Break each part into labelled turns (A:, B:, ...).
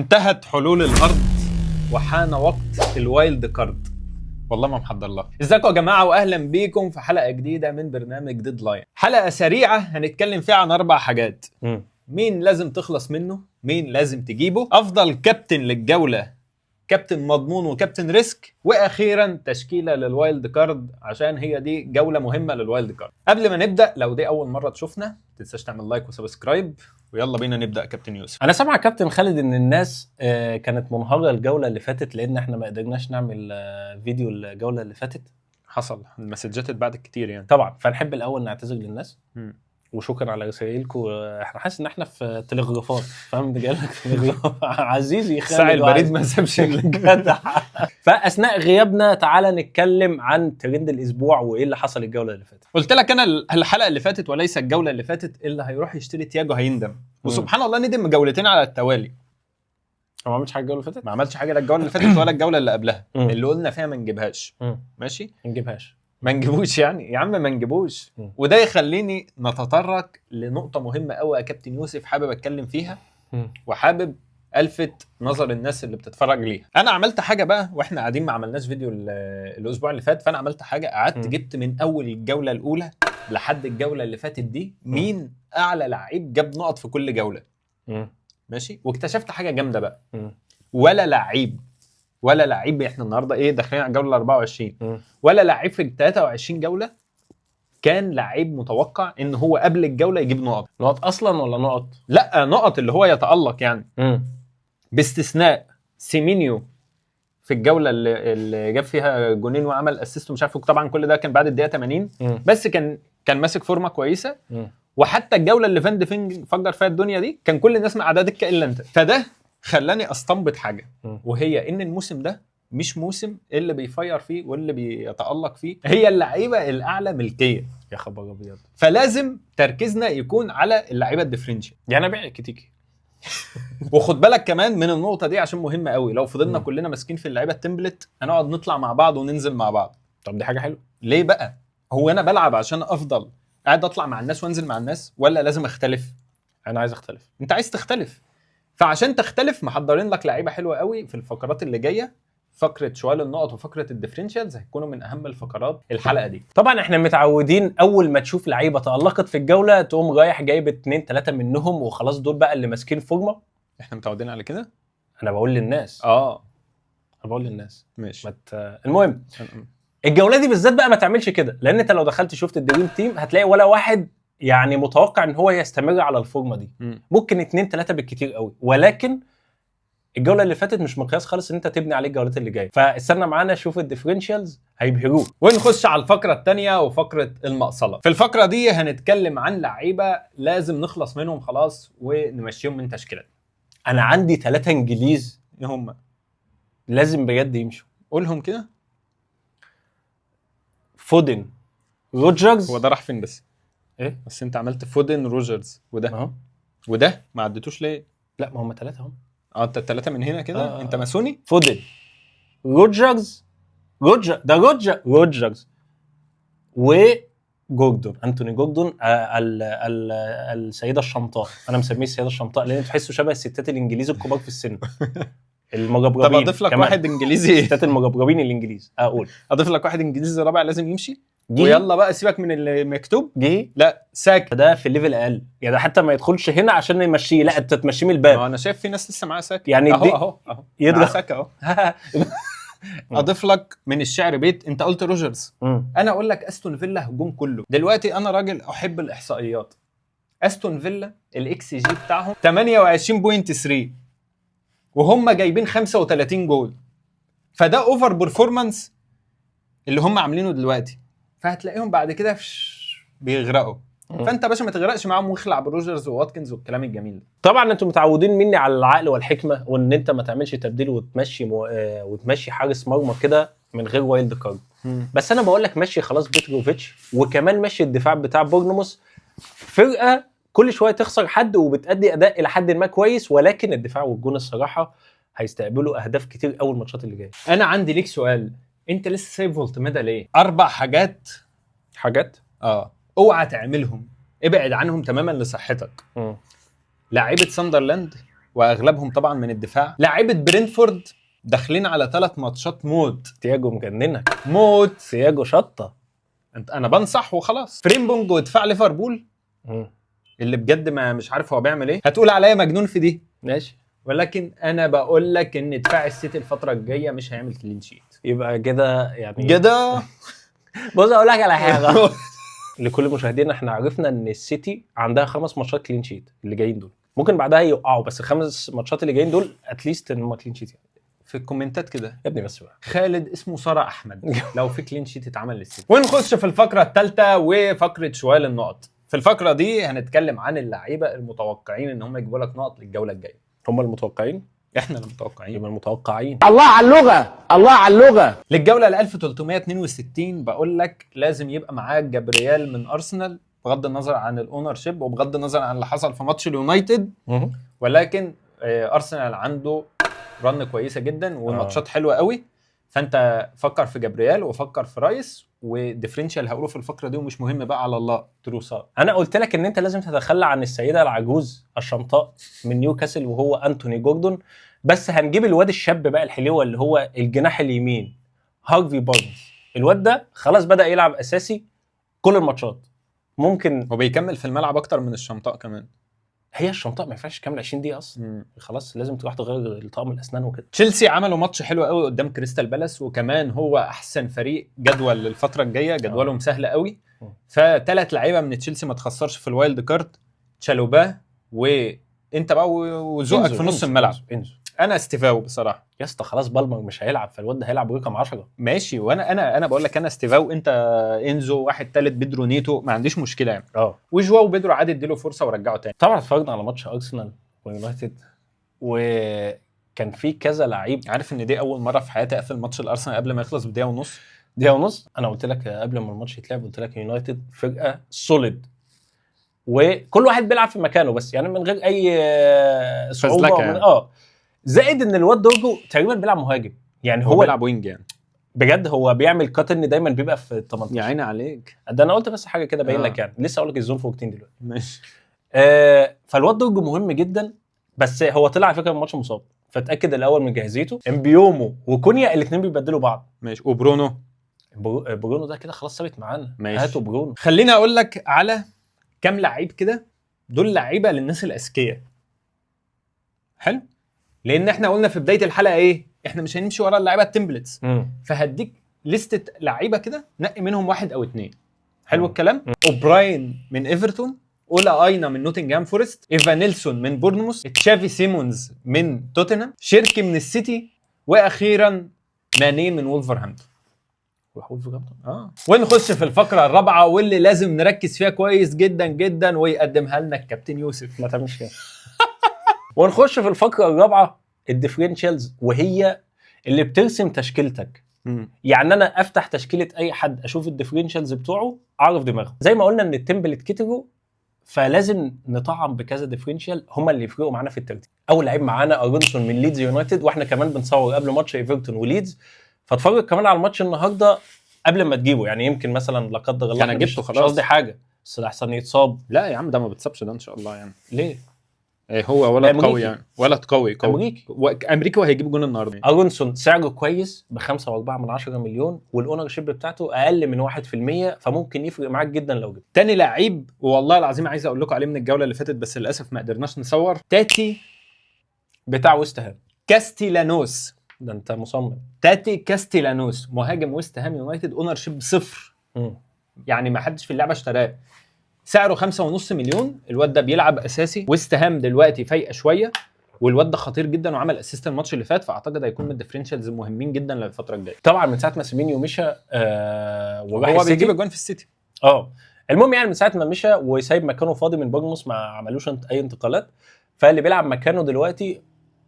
A: انتهت حلول الارض وحان وقت الوايلد كارد. والله ما محضر لها. ازيكم يا جماعه واهلا بيكم في حلقه جديده من برنامج ديدلاين. حلقه سريعه هنتكلم فيها عن 4 حاجات. مين لازم تخلص منه، مين لازم تجيبه، افضل كابتن للجوله، كابتن مضمون وكابتن ريسك، واخيرا تشكيله للوايلد كارد عشان هي دي جوله مهمه للوايلد كارد. قبل ما نبدا، لو دي اول مره تشوفنا ما تنساش تعمل لايك وسبسكرايب، ويلا بينا نبدا. كابتن يوسف،
B: انا سامع كابتن خالد ان الناس كانت منهاره الجوله اللي فاتت لان احنا ما قدرناش نعمل فيديو الجوله اللي فاتت.
A: حصل المسجات اتبعتت كتير يعني.
B: طبعا، فنحب الاول نعتذر للناس وشكرا على رسائلكم. احنا حاسس ان احنا في تلغرافات، فاهم؟ جاي لك تلغراف عزيزي خالد
A: ساعي البريد ما سابش
B: جدع. فاثناء غيابنا تعالى نتكلم عن ترند الاسبوع وايه اللي حصل الجوله اللي فاتت.
A: قلت لك انا الحلقه اللي فاتت وليس الجوله اللي فاتت، اللي هيروح يشتري تياجو هيندم. وسبحان الله ندم جولتين على التوالي.
B: هو ما عملش حاجه الجوله اللي فاتت،
A: ما عملش حاجه لا الجوله اللي فاتت ولا الجوله اللي قبلها اللي قلنا فيها ما نجيبهاش. ماشي،
B: ما نجيبهاش،
A: ما نجيبوش يعني يا عم، ما نجيبوش. وده يخليني نتطرق لنقطه مهمه قوي يا كابتن يوسف، حابب اتكلم فيها وحابب الفت نظر الناس اللي بتتفرج ليها. انا عملت حاجه بقى واحنا قاعدين ما عملناش فيديو الاسبوع اللي فات، فانا عملت حاجه، قعدت جبت من اول الجوله الاولى لحد الجوله اللي فاتت دي مين اعلى لعيب جاب نقط في كل جوله. ماشي، واكتشفت حاجه جامده بقى. ولا لعيب احنا النهارده ايه داخلين على الجوله 24، ولا لعيب في ال 23 جوله كان لعيب متوقع ان هو قبل الجوله يجيب نقط
B: اصلا ولا نقط؟
A: لا، نقط اللي هو يتألق يعني. باستثناء سيمينيو في الجوله اللي جاب فيها جونين وعمل اسيست ومش عارف، طبعا كل ده كان بعد الدقيقه 80. بس كان ماسك فورمه كويسه. وحتى الجوله اللي فان ديفينج فجر فيها الدنيا دي كان كل الناس مع دكه الا انت. فده خلاني استنبط حاجه، وهي ان الموسم ده مش موسم اللي بيفير فيه واللي بيتألق فيه هي اللعيبه الاعلى ملكيه.
B: يا خبر ابيض.
A: فلازم تركيزنا يكون على اللعيبه الديفرنشال.
B: يعني ابيع كتيكي.
A: وخد بالك كمان من النقطه دي عشان مهمه قوي. لو فضلنا كلنا ماسكين في اللعيبه التمبلت هنقعد نطلع مع بعض وننزل مع بعض.
B: طب دي حاجه حلوه.
A: ليه بقى؟ هو انا بلعب عشان افضل قاعد اطلع مع الناس وانزل مع الناس، ولا لازم اختلف؟
B: انا عايز اختلف.
A: انت عايز تختلف، فعشان تختلف محضرين لك لعيبه حلوه قوي في الفقرات اللي جايه. فقره شوال النقط وفقره الديفرنشالز هيكونوا من اهم الفقرات الحلقه دي.
B: طبعا احنا متعودين اول ما تشوف لعيبه تألقت في الجوله تقوم رايح جايب 2 3 منهم وخلاص، دول بقى اللي ماسكين فورمه.
A: احنا متعودين على كده.
B: انا بقول للناس
A: ماشي.
B: المهم الجوله دي بالذات بقى ما تعملش كده، لان انت لو دخلت شفت الدريم تيم هتلاقي ولا واحد يعني متوقع ان هو يستمر على الفورمه دي. ممكن 2 3 بالكتير قوي، ولكن الجوله اللي فاتت مش مقياس خالص ان انت تبني عليه الجولات اللي جايه. فاستنى معانا شوف الديفرنشالز هيبهروك.
A: ونخش على الفقره الثانيه وفقره المقصله. في الفقره دي هنتكلم عن لعيبه لازم نخلص منهم خلاص ونمشيهم من تشكيلات.
B: انا عندي 3 انجليز
A: هم
B: لازم بجد يمشوا.
A: قولهم كده.
B: فودن، روجرز.
A: هو ده راح فين بس؟
B: ايه
A: بس انت عملت فودن، روجرز، وده
B: اهو،
A: وده ما عدتوش ليه؟
B: لا ما هم 3 اهم.
A: انت ال3 من هنا كده. انت ماسوني.
B: فودن، روجرز وجوردون، انتوني جوردون. السيده الشمطاء، انا مسميه السيده الشمطاء لان تحسوا شبه الستات الانجليز الكبار في السن. المجبرين.
A: طب اضيف لك واحد انجليزي.
B: الستات المجبرين الانجليز.
A: اضيف لك واحد انجليزي رابع لازم يمشي. ويلا بقى سيبك من المكتوب.
B: لا
A: ساك
B: ده في الليفل اقل يعني، ده حتى ما يدخلش هنا عشان نمشيه، لا انت تمشيه من الباب.
A: انا شايف في ناس لسه معاها ساك
B: يعني
A: اهو
B: يضرب
A: ساك اهو. اضيف لك من الشعر بيت. انت قلت روجرز، انا اقول لك استون فيلا هجوم كله. دلوقتي انا راجل احب الاحصائيات. استون فيلا الاكس جي بتاعهم 28.3 وهم جايبين 35 جول. فده اوفر بيرفورمانس اللي هم عاملينه دلوقتي. فهتلاقيهم بعد كده بيغرقوا. فانت باشا ما تغرقش معاهم واخلع بروجرز وواتكنز والكلام الجميل ده.
B: طبعا انتم متعودين مني على العقل والحكمه، وان انت ما تعملش تبديل وتمشي حارس مرمى كده من غير وايلد كارد. بس انا بقول لك مشي خلاص بيتروفيتش، وكمان مشي الدفاع بتاع بورنموث. فرقه كل شويه تخسر حد وبتأدي اداء الى حد ما كويس، ولكن الدفاع والجون الصراحه هيستقبلوا اهداف كتير اول الماتشات اللي جايه.
A: انا عندي ليك سؤال، انت لسه سايب فولتميدا ليه؟ 4 حاجات اوعى تعملهم، ابعد عنهم تماما لصحتك. لعيبه ساندرلاند واغلبهم طبعا من الدفاع. لاعيبه برينفورد داخلين على 3 ماتشات موت.
B: تياجو مجننك،
A: موت.
B: تياجو شطه.
A: انا بنصح وخلاص. فريمبونج ودفاع ليفربول اللي بجد ما مش عارف هو بيعمل ايه. هتقول عليا مجنون في دي
B: ماشي،
A: ولكن انا بقول لك ان دفاع السيتي الفتره الجايه مش هيعمل كلين شيت.
B: يبقى كده يعني
A: كده.
B: بص اقول لك على حاجه لكل مشاهدينا، احنا عرفنا ان السيتي عندها 5 ماتشات كلين شيت اللي جايين دول، ممكن بعدها يوقعوا، بس ال5 ماتشات اللي جايين دول اتليست ان هم كلين شيت يعني.
A: في الكومنتات كده
B: يا ابني بس بقى
A: خالد اسمه سارة احمد لو في كلين شيت اتعمل للسيتي. ونخش في الفقره الثالثه وفقره شوال النقط. في الفقره دي هنتكلم عن اللعيبه المتوقعين ان هم يجيبوا لك نقط للجوله الجايه.
B: هم المتوقعين،
A: احنا المتوقعين.
B: يبقى المتوقعين.
C: الله على اللغة، الله على اللغة.
A: للجوله ال 1362 بقول لك لازم يبقى معاك جابرييل من ارسنال، بغض النظر عن الاونر شيب وبغض النظر عن اللي حصل في ماتش اليونايتد، ولكن ارسنال عنده رن كويسه جدا وماتشات حلوه قوي. فانت فكر في جابرييل وفكر في رايس وديفرنشال هقوله في الفقره دي ومش مهم بقى على الله تروسار.
B: انا قلت لك ان انت لازم تتخلى عن السيده العجوز الشمطاء من نيوكاسل وهو انتوني جوردون، بس هنجيب الواد الشاب بقى الحليوه اللي هو الجناح اليمين هارفي بارنز. الواد ده خلاص بدا يلعب اساسي كل الماتشات، ممكن
A: هو بيكمل في الملعب اكتر من الشمطاء كمان.
B: هي الشمطاء ما ينفعش تكمل 20 دقيقه اصلا، خلاص لازم تروح تغير طقم الاسنان وكده.
A: تشيلسي عملوا ماتش حلو قوي قدام كريستال بالاس، وكمان هو احسن فريق جدول للفتره الجايه، جدولهم سهل قوي. ف3 لعيبه من تشيلسي ما تخسرش في الوايلد كارد، تشالوبا وانت بقى وذوقك في نص الملعب. انا استيفاو بصراحه
B: يا اسطى خلاص بالمر مش هيلعب، فالواد ده هيلعب رقم 10
A: ماشي. وانا بقول لك انا استيفاو، انت انزو، واحد ثالث بيدرو نيتو، ما عنديش مشكله يعني. وجواو بيدرو عادي اديله فرصه ورجعه تاني.
B: طبعا اتفرجنا على ماتش ارسنال ويونايتد وكان في كذا لعيب.
A: عارف ان دي اول مره في حياتي اقفل ماتش الارسنال قبل ما يخلص بدقيقه ونص.
B: دقيقه ونص. انا قلت لك قبل ما الماتش يتلعب، قلت لك يونايتد فرقه سوليد وكل واحد بيلعب في مكانه، بس يعني من غير اي صعوبه
A: يعني.
B: زائد ان الواد دورجو تقريبا بيلعب مهاجم، يعني هو
A: بيلعب وينج يعني
B: بجد. هو بيعمل كاتن دايما بيبقى في 18.
A: يا عيني عليك،
B: ده انا قلت بس حاجه كده باين لك يعني. لسه اقول لك الزون فوقتين دلوقتي
A: ماشي.
B: فالواد دورجو مهم جدا، بس هو طلع على فكره من الماتش مصاب، فاتاكد الاول من جاهزيته. امبيومو وكونيا الاثنين بيبدلوا بعض.
A: ماشي. وبرونو
B: برونو ده كده خلاص ثابت معانا. هاتوا برونو.
A: خليني اقول لك على كام لعيب كده، دول لعيبه للناس الاذكياء. حلو، لان احنا قلنا في بدايه الحلقه ايه، احنا مش هنمشي ورا اللعيبه التمبلتس. فهديك لستة لعيبه كده، نقي منهم 1 أو 2. حلو الكلام. اوبراين من ايفرتون، اولا اينا من نوتنغهام فورست، ايفانيلسون من بورنموث، تشافي سيمونز من توتنهام، شيركي من السيتي، واخيرا ماني من وولفرهامبتون. ونخش في الفقره الرابعه واللي لازم نركز فيها كويس جدا جدا ويقدمها لنا الكابتن يوسف.
B: ما تعملش كده. ونخش في الفقره الرابعه، الديفرنشالز، وهي اللي بترسم تشكيلتك. يعني انا افتح تشكيله اي حد اشوف الديفرنشالز بتوعه اعرف دماغه. زي ما قلنا ان التمبلت كتروا، فلازم نطعم بكذا ديفرنشال هم اللي يفرقوا معانا في الترتيب. اول لعيب معانا ارونسون من ليدز يونايتد، واحنا كمان بنصور قبل ماتش ايفرتون وليدز، فاتفرج كمان على الماتش النهارده قبل ما تجيبه. يعني يمكن مثلا لا قدر الله
A: انا جبته خلاص،
B: مش قصدي حاجه، بس احسن يتصاب.
A: لا يا عم ده ما بتصابش ده ان شاء الله يعني.
B: ليه؟
A: هو ولد قوي يعني، ولد قوي امريكي وهيجيب جون النهارده.
B: ارونسون سعره كويس ب5.4 مليون، والاونر شيب بتاعته اقل من 1%، فممكن يفرق معاك جدا لو جبت.
A: تاني لعيب والله العظيم عايز اقول لكم عليه من الجوله اللي فاتت، بس للاسف ما قدرناش نصور. تاتي
B: بتاع ويست هام،
A: كاستيلانوس.
B: ده انت مصمم.
A: تاتي كاستيلانوس مهاجم ويست هام يونايتد، اونر شيب 0. يعني ما حدش في اللعبه اشتراه. سعره 5.5 مليون. الواد ده بيلعب اساسي. ويست هام دلوقتي فايقه شويه، والواد ده خطير جدا وعمل اسيست الماتش اللي فات، فاعتقد هيكون من الديفرنشالز مهمين جدا للفتره الجايه.
B: طبعا من ساعه ما سيمينيو مشى
A: وهو بيجيب اجوان في السيتي.
B: المهم يعني من ساعه ما مشى وسايب مكانه فاضي من بورنموث، ما عملوش اي انتقالات، فاللي بيلعب مكانه دلوقتي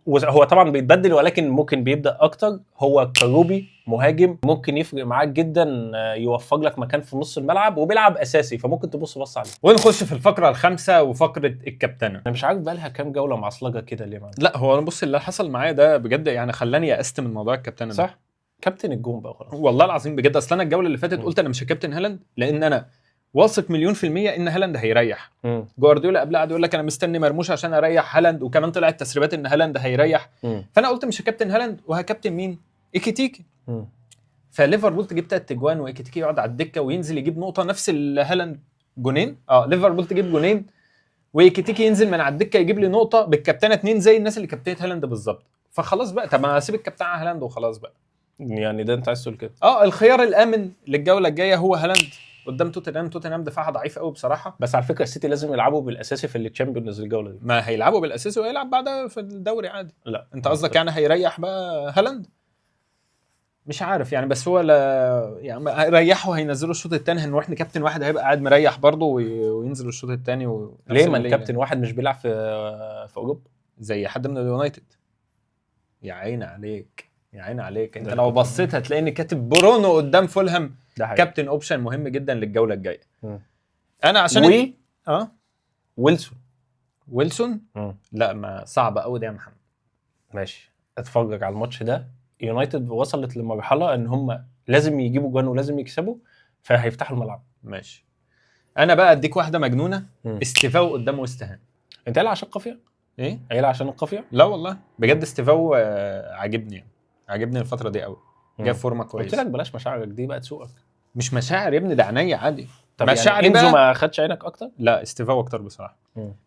B: هو طبعا بيتبدل، ولكن ممكن بيبدا اكتر. هو كروبي مهاجم، ممكن يفرق معاك جدا، يوفر لك مكان في نص الملعب، وبيلعب اساسي، فممكن تبص عليه.
A: ونخش في الفقره الخامسه وفقره الكابتنه.
B: انا مش عارف بقى لها كام جوله معصلجه كده ليه معنا.
A: لا هو انا بص اللي حصل معايا ده بجد يعني خلاني يأست من موضوع الكابتنه.
B: صح، كابتن الجون بقى خلاص
A: والله العظيم بجد. اصل انا الجوله اللي فاتت قلت انا مش كابتن هالاند، لان انا واثق مليون في المية ان هالاند هيريح. جوارديولا قبل قعد يقول لك انا مستني مرموش عشان اريح هالاند، وكمان طلعت تسريبات ان هالاند هيريح. فانا قلت مش هكابتن هالاند وهكابتن مين؟ ايكيتيكي. فليفربول تجيب 3 اجوان وايكيتيكي يقعد على الدكه وينزل يجيب نقطه نفس هالاند جونين. ليفربول تجيب جونين وايكيتيكي ينزل من على الدكه يجيب لي نقطه بالكابتنه 2 زي الناس اللي كابتنت هالاند بالظبط. فخلاص بقى، طب ما اسيب الكابتن على هالاند وخلاص بقى.
B: يعني ده انت عايز تقول كده؟
A: الخيار الامن للجوله الجايه هو هالاند قدام توتنهام دفاعها ضعيف قوي بصراحه.
B: بس على فكره السيتي لازم يلعبوا بالاساسي في التشامبيونز الجوله دي.
A: ما هيلعبوا بالاساسي وهيلعب بعدها في الدوري عادي.
B: لا
A: انت قصدك يعني هيريح بقى هالاند؟ مش عارف يعني، بس هو لا يعني هيريحوا، هينزلوا الشوط الثاني، هنروح كابتن واحد هيبقى قاعد مريح برضه وينزل الشوط الثاني.
B: ليه ما الكابتن واحد مش بيلعب في اوروبا
A: زي حد من اليونايتد؟ يا عيني عليك، يا عيني عليك. انت لو بصيت هتلاقيني كاتب برونو قدام فولهام كابتن اوبشن مهم جدا للجوله الجايه. انا عشان ويلسون لا، ما صعب قوي ده يا محمد.
B: ماشي، اتفرج على الماتش ده. يونايتد وصلت لمرحله ان هم لازم يجيبوا جوان ولازم يكسبوا، فهيفتحوا الملعب.
A: ماشي، انا بقى اديك واحده مجنونه. استيفاو قدام ويست هام.
B: انت قايل عشان القافيه؟
A: ايه
B: قايل عشان القافيه؟
A: لا والله بجد استيفاو عاجبني الفتره دي قوي، جاب فورمه كويسه.
B: قلت لك بلاش مشاعرك دي بقى تسوقك.
A: مش مشاعر يا ابني، ده عينيا عادي.
B: طب مشاعري يعني انزو ما خدش عينك اكتر؟
A: لا استيفاو اكتر بصراحه.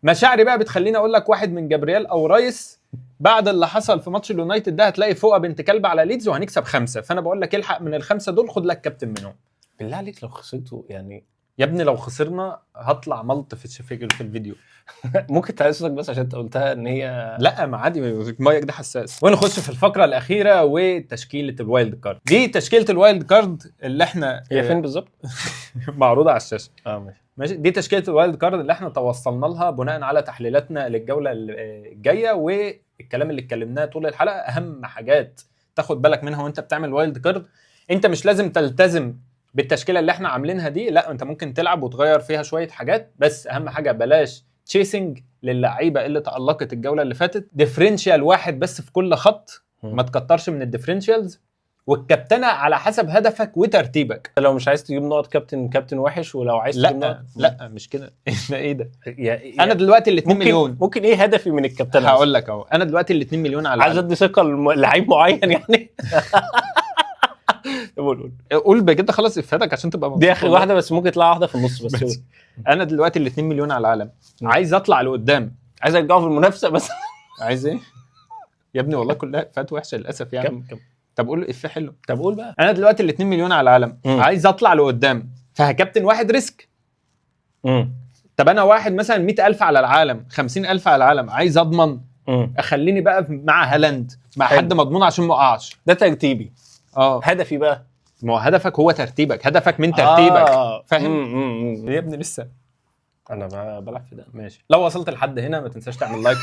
A: مشاعري بقى بتخليني اقول لك واحد من جابرييل او رايس بعد اللي حصل في ماتش اليونايتد ده هتلاقي فوقه بنت كلب على ليدز وهنكسب 5. فانا بقول لك الحق من ال5 دول، خد لك كابتن منهم.
B: بالله عليك لو خسرتوا يعني
A: يا ابني لو خسرنا هطلع ملط في الفيديو.
B: ممكن تعزك بس عشان انت قلتها ان هي
A: لا ما عادي، مايك ده حساس. ونخش في الفقره الاخيره وتشكيله الوايلد كارد. دي تشكيله الوايلد كارد اللي احنا
B: هي فين بالظبط؟
A: معروضه على الشاشه.
B: ماشي.
A: دي تشكيله الوايلد كارد اللي احنا توصلنا لها بناء على تحليلاتنا للجوله الجايه والكلام اللي اتكلمناه طول الحلقه. اهم حاجات تاخد بالك منها وانت بتعمل وايلد كارد، انت مش لازم تلتزم بالتشكيله اللي احنا عاملينها دي، لا انت ممكن تلعب وتغير فيها شويه حاجات، بس اهم حاجه بلاش تشيسنج للعيبه اللي تألقت الجوله اللي فاتت. ديفرنشيال واحد بس في كل خط، ما تكترش من الديفرنشيالز، والكابتنه على حسب هدفك وترتيبك.
B: لو مش عايز تجيب نقط كابتن وحش، ولو عايز تجيب نقط
A: لا مش كده. ايه ده؟ انا دلوقتي ال 2 مليون
B: ممكن ايه هدفي من الكابتنه؟
A: هقول لك اهو. انا دلوقتي ال 2 مليون على
B: عايز ادي ثقه للعيب معين يعني.
A: قول بجد خلاص افادك عشان تبقى
B: دي اخر واحده، بس ممكن تطلع واحده في النص بس.
A: انا دلوقتي ال 2 مليون على العالم، عايز اطلع لقدام،
B: عايز ارجعه في المنافسه بس.
A: عايز ايه يا ابني؟ والله كلها فات وحشه للاسف يعني.
B: كم
A: طب قول اف حلو.
B: طب قول بقى.
A: انا دلوقتي ال 2 مليون على العالم، عايز اطلع لقدام، فهكابتن واحد ريسك. طب انا واحد مثلا 100,000 على العالم، 50,000 على العالم، عايز اضمن اخليني بقى مع هالاند، مع حد مضمون عشان ما اقعش.
B: ده ترتيبي. هدفي بقى،
A: ما هو هدفك هو ترتيبك، هدفك من ترتيبك. فاهم يا ابني؟ لسه
B: انا بلعب في ده.
A: ماشي، لو وصلت لحد هنا ما تنساش تعمل لايك.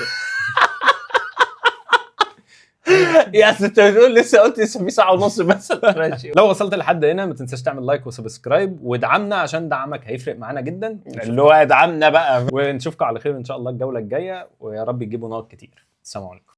B: يا انت بتقول لسه قلت في ساعه ونص بس. ماشي.
A: لو وصلت لحد هنا ما تنساش تعمل لايك وسبسكرايب وادعمنا، عشان دعمك هيفرق معانا جدا.
B: اللي هو ادعمنا بقى.
A: ونشوفكم على خير ان شاء الله الجوله الجايه، ويا رب يجيبوا نقط كتير. السلام عليكم.